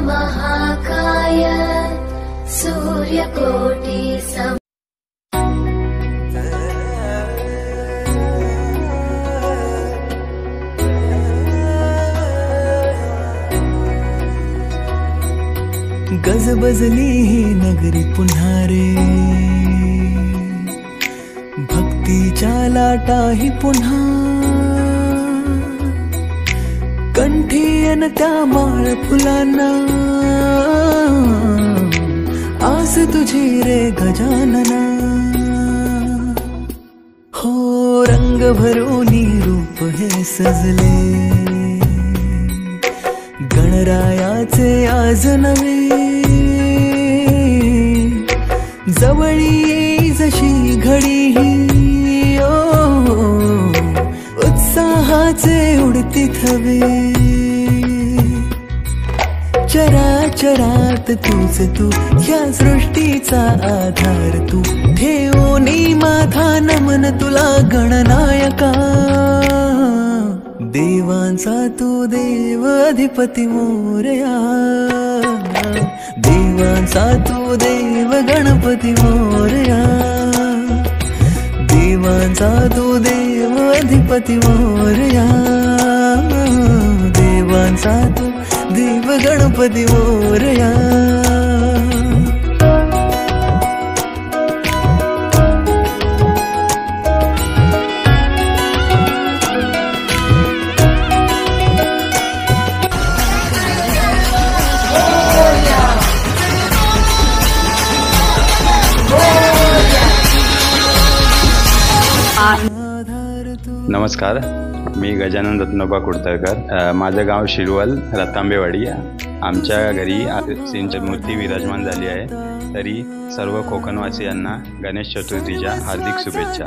महाकाय सूर्यकोटि सम गजबजली ही नगरी पुन्हा रे, भक्तीच्या लाटाही पुन्हा, कंठी अन त्या माळ फुलांना, आस तुझी रे गजानना. हो रंग भरूनी रूप हे सजले, गणरायाचे आज नवे, जवळी येई जशी घडी ही, उत्साहाचे उडती थवे. चराचरात तूच तू, या सृष्टीचा आधार तू, ठेवोनी माझा नमन तुला गणनायका. देवांचा तू देव अधिपती मोरया, देवांचा तू देव गणपती मोरया, देवांचा तू देव अधिपती मोरया, देवांचा तू देव गणपती मोरया. नमस्कार, मी गजानन रत्नोबा कुडतरकर. माझं गाव शिरवल रतांबेवाडी. आमच्या घरी सिंचन मूर्ती विराजमान झाली आहे. तरी सर्व कोकणवासियांना गणेश चतुर्थीच्या हार्दिक शुभेच्छा.